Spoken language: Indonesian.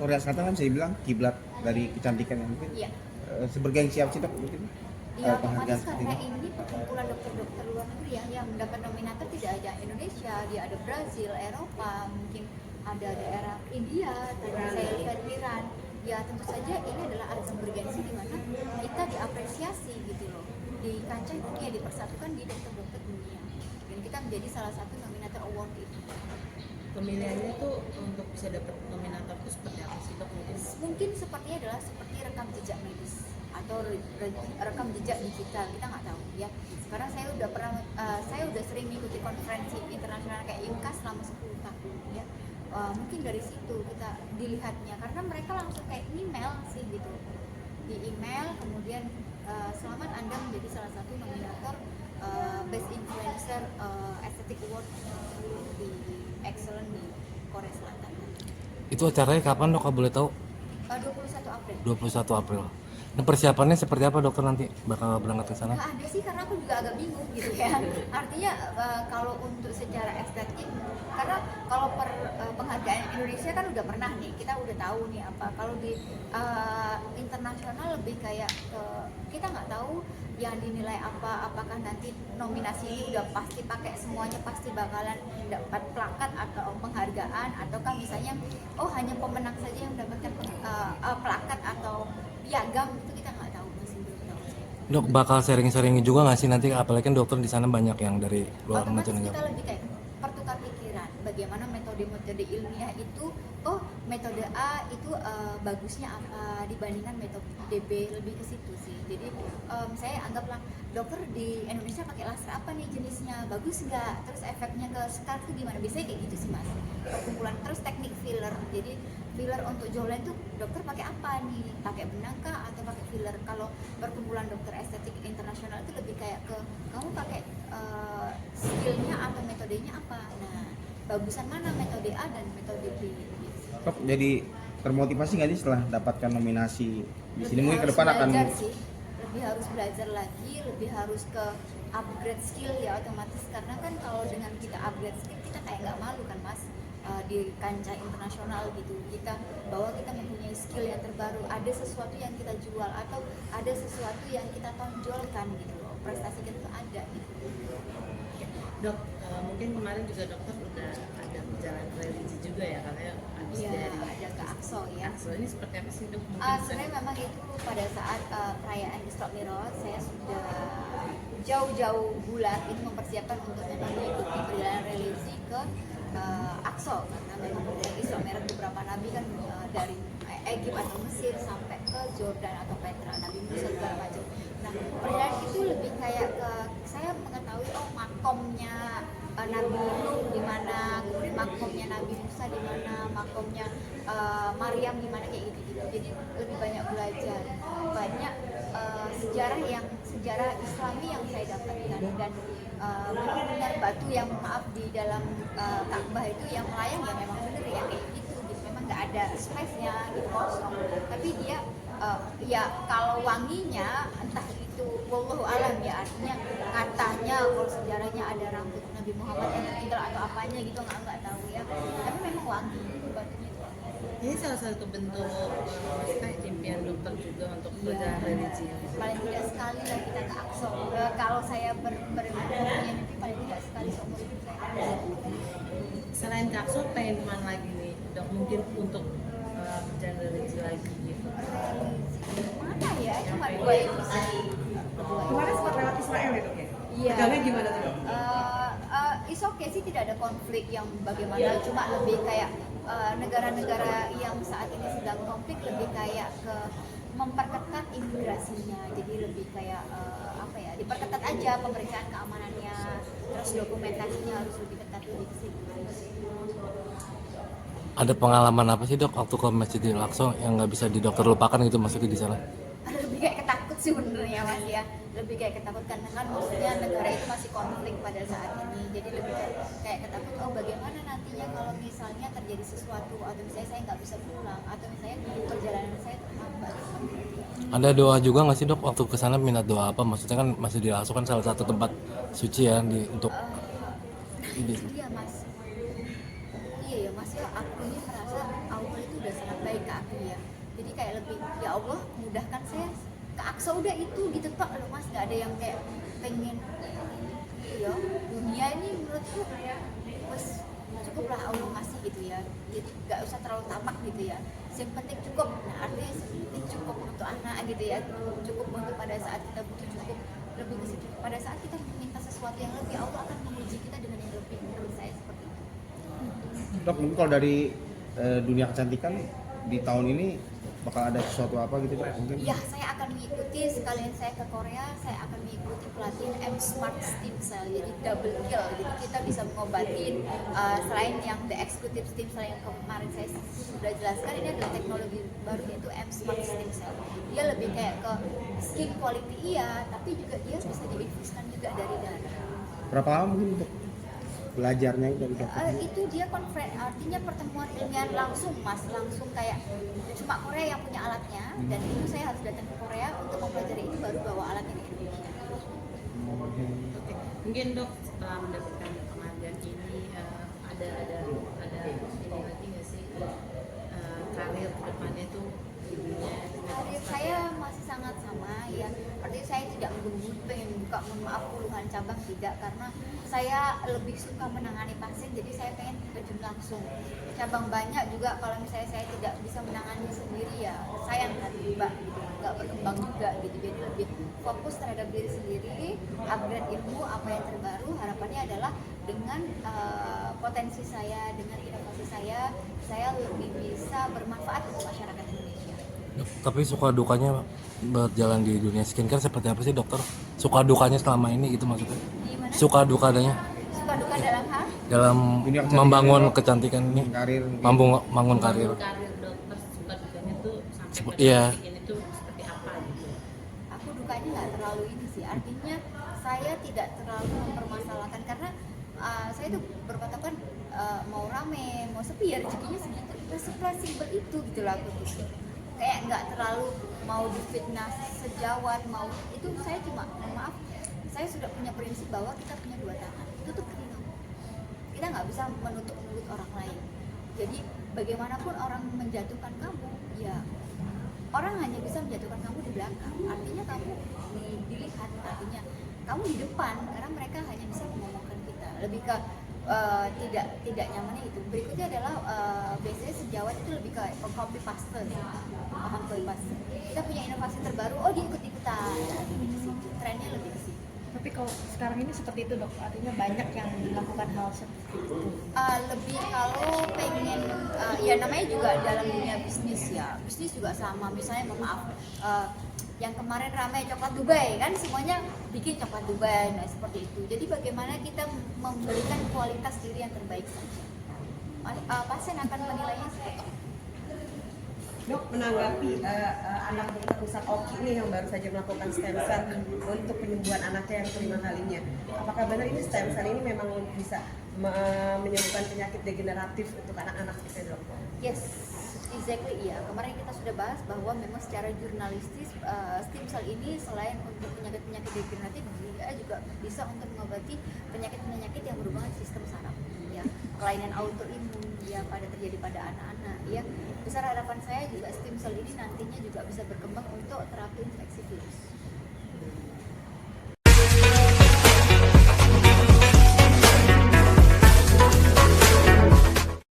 Korea Selatan kan saya bilang kiblat dari kecantikan yang mungkin Iya. sebergengsi apa sih dok mungkin? Ya Penghargaan otomatis seperti karena ini. ini perkumpulan dokter-dokter luar negeri ya yang mendapat nominator tidak ada Indonesia, dia ada Brazil, Eropa, mungkin ada daerah India, tadi saya lihat Iran. Ya tentu saja ini adalah ajang bergengsi di mana kita diapresiasi gitu loh di kancah dunia, dipersatukan di dokter-dokter dunia, dan kita menjadi salah satu nominator award itu. Pemilihannya tuh untuk bisa dapat nominator itu seperti apa sih dok? Mungkin sepertinya adalah seperti rekam jejak medis atau rekam jejak digital, kita nggak tahu ya. Sekarang saya udah sering mengikuti konferensi internasional kayak IMCA selama 10 tahun ya. Mungkin dari situ kita dilihatnya, karena mereka langsung kayak email sih gitu, di email kemudian selamat Anda menjadi salah satu nominator Best Influencer Aesthetic Award di Excellent di Korea Selatan. Itu acaranya kapan dok, kalau boleh tahu? 21 April. 21 April. Nah, persiapannya seperti apa dokter nanti bakal berangkat ke sana? Nggak ada sih, karena aku juga agak bingung gitu ya. Artinya kalau untuk secara estetik, karena kalau penghargaan Indonesia kan udah pernah nih, kita udah tahu nih apa. Kalau di internasional lebih kayak kita nggak tahu yang dinilai apa, apakah nanti nominasi ini udah pasti pakai semuanya pasti bakalan dapat plakat atau penghargaan, ataukah misalnya hanya pemenang saja yang mendapatkan plakat atau piagam, itu kita nggak tahu, masih belum tahu. Dok bakal sharing-sharing juga nggak sih nanti, apalagi kan dokter di sana banyak yang dari luar Otomatis kita mancanegara. lebih kayak pertukar pikiran, bagaimana metode-metode ilmiah itu, metode A itu bagusnya apa dibandingkan metode B, lebih ke situ sih. Jadi saya anggaplah dokter di Indonesia pakai laser apa nih jenisnya, bagus nggak, terus efeknya ke scar itu gimana, biasanya kayak gitu sih mas, perkumpulan. Terus teknik filler, jadi filler untuk jawline tuh dokter pakai apa nih, pakai benang kah atau pakai filler. Kalau perkumpulan dokter estetik internasional itu lebih kayak ke kamu pakai skillnya atau metodenya apa, nah bagusan mana metode A dan metode B. Dok, jadi termotivasi nggak sih setelah dapatkan nominasi di sini? Mungkin ke Harus depan akan belajar sih, lebih harus belajar lagi, lebih harus ke upgrade skill ya otomatis, karena kan kalau dengan kita upgrade skill kita kayak nggak malu kan mas, di kancah internasional gitu, kita bahwa kita mempunyai skill yang terbaru, ada sesuatu yang kita jual atau ada sesuatu yang kita tonjolkan gitu loh, prestasi kita tuh ada gitu. Dok, mungkin kemarin juga dokter udah ada perjalanan religi juga ya, karena habis Iya, dari ada ke Aqsa ya. Aqsa ini seperti apa sih dok? Sebenarnya memang itu pada saat perayaan Isra Mi'raj saya sudah jauh-jauh bulan itu mempersiapkan untuk memang mengikuti perjalanan religi ke Aqsa, karena memang dari Isra Mi'raj beberapa nabi kan dari Egypt atau Mesir sampai ke Jordan atau Petra, Nabi Musa segala macam. Nah perjalanan itu lebih kayak ke saya mengetahui makomnya Nabi Nuh di mana, kemudian makomnya Nabi Musa di mana, makomnya Maryam di mana, kayak gitu-gitu. Jadi lebih banyak belajar, banyak sejarah Islami yang saya dapatkan, dan benar-benar batu yang di dalam Ka'bah itu yang melayang ya memang benar ya kayak gitu. Memang nggak ada space-nya gitu, kosong. Tapi dia ya kalau wanginya entah itu wallahu alam ya, artinya katanya kalau sejarahnya ada rambut Nabi Muhammad yang tertinggal atau apanya gitu, nggak tahu ya, tapi memang wangi itu, batunya itu wangi. Ini salah satu bentuk impian dokter juga untuk perjalanan religi. Paling tidak sekali lah kita ke Aqsa. Kalau saya berpunya mimpi paling tidak sekali seumur hidup saya. Selain ke Aqsa, pengen kemana lagi nih dok? Mungkin untuk perjalanan religi lagi gitu. Mana ya? Cuma dua itu sih. Kemarin sempat lewat Israel ya dok ya? Iya. Tegangnya gimana tuh dok? It's okay sih, tidak ada konflik yang bagaimana, cuma lebih kayak negara-negara yang saat ini sedang konflik lebih kayak ke memperketat imigrasinya, jadi lebih kayak diperketat aja pemeriksaan keamanannya, terus dokumentasinya harus lebih ketat, lebih ke situ. Ada pengalaman apa sih dok waktu ke Masjidil Aqsa yang nggak bisa di dokter lupakan gitu, maksudnya di sana? Lebih kayak ketakut sih sebenarnya mas ya, lebih kayak ketakut karena kan maksudnya negara itu masih konflik pada saat ini, jadi lebih kayak ketakut bagaimana nantinya kalau misalnya terjadi sesuatu, atau misalnya saya nggak bisa pulang, atau misalnya perjalanan saya terhambat. Ada doa juga nggak sih dok waktu ke sana, minat doa apa? Maksudnya kan Masjidil Aqsa kan salah satu tempat suci ya untuk Iya mas, iya ya mas ya, aku ini merasa Allah itu udah sangat baik ke aku ya. Jadi kayak lebih ya Allah mudahkan saya ke Aqsa udah itu gitu tok loh mas, nggak ada yang kayak pengen ya dunia ini menurutku wes cukuplah Allah ngasih gitu ya, jadi nggak usah terlalu tamak gitu ya, yang penting cukup. Nah artinya yang penting cukup untuk anak gitu ya, cukup untuk pada saat kita butuh, cukup lebih ke situ. Pada saat kita meminta sesuatu yang lebih, Allah akan menguji kita dengan yang lebih. Menurut saya seperti itu. Dok, mungkin kalau dari dunia kecantikan di tahun ini bakal ada sesuatu apa gitu Dok? Mungkin Ya, saya akan mengikuti, sekalian saya ke Korea, saya akan mengikuti pelatihan M Smart Stem Cell, jadi double kill. Jadi kita bisa mengobatin selain yang the executive stem cell yang kemarin saya sudah jelaskan, ini adalah teknologi baru yaitu M Smart Stem Cell. Dia lebih kayak ke skin quality iya, tapi juga dia bisa diinfuskan juga dari darah. berapa lama mungkin untuk belajarnya itu dari Dok? Itu dia artinya pertemuan ilmiah langsung mas, langsung kayak cuma Korea yang punya alatnya, dan itu saya harus datang ke Korea untuk mempelajari itu, baru bawa alatnya ke Indonesia. Oke. Mungkin dok setelah mendapatkan penghargaan ini ada ini lagi nggak sih karir kedepannya tuh ibunya? Karir saya masih sangat sama ya, artinya saya tidak menggebu pengen buka mohon maaf puluhan cabang, tidak, karena saya lebih suka menangani pasien, jadi saya pengen terjun langsung. Cabang banyak juga, kalau misalnya saya tidak bisa menangani sendiri ya sayang kan mbak, nggak berkembang juga gitu. Jadi lebih fokus terhadap diri sendiri, upgrade ilmu apa yang terbaru. Harapannya adalah dengan potensi saya, dengan inovasi saya lebih bisa bermanfaat untuk masyarakat Indonesia. Tapi suka dukanya berjalan di dunia skincare seperti apa sih dokter? Suka dukanya selama ini gitu maksudnya? Gimana? Suka dukanya Suka duka dalam hal? dalam Dunia kecantikan, membangun kecantikan ini, karir mungkin. membangun karir. Karir dokter suka dukanya tuh sampai pada Iya. titik ini tuh seperti apa gitu? Aku dukanya nggak terlalu ini sih, artinya saya tidak terlalu mempermasalahkan, karena saya tuh berpatokan mau rame mau sepi ya rezekinya segitu, simpel itu gitu lah aku gitu. Kayak nggak terlalu mau difitnah sejawat, mau itu saya cuma maaf, saya sudah punya prinsip bahwa kita punya dua tangan, tutup telinga, kita nggak bisa menutup mulut orang lain. Jadi bagaimanapun orang menjatuhkan kamu, ya orang hanya bisa menjatuhkan kamu di belakang, artinya kamu dilihat, artinya kamu di depan, karena mereka hanya bisa mengomongkan kita. Lebih ke tidak nyamannya itu. Berikutnya adalah biasanya sejawat itu lebih ke copy paste, paham copy paste. Kita punya inovasi terbaru, oh dia ikut-ikutan, lebih ke situ. Trennya lebih ke situ. Tapi kalau sekarang ini seperti itu dok, artinya banyak yang melakukan hal seperti itu. Lebih kalau pengen ya namanya juga dalam dunia bisnis ya, bisnis juga sama. Misalnya mohon maaf, yang kemarin ramai coklat Dubai kan, semuanya bikin coklat Dubai, nah seperti itu. Jadi bagaimana kita memberikan kualitas diri yang terbaik saja, pasien akan menilainya seperti itu. Dok, menanggapi anak dokter Ustaz Oki nih yang baru saja melakukan stem cell untuk penyembuhan anaknya yang kelima kalinya. Apakah benar ini stem cell ini memang bisa menyembuhkan penyakit degeneratif untuk anak-anak kita dok? Yes, exactly iya. Kemarin kita sudah bahas bahwa memang secara jurnalistis stem cell ini selain untuk penyakit-penyakit degeneratif, dia juga bisa untuk mengobati penyakit-penyakit yang berhubungan sistem saraf, ya, kelainan autoimun yang terjadi pada anak-anak, ya. Besar harapan saya juga stem cell ini nantinya juga bisa berkembang untuk terapi infeksi virus.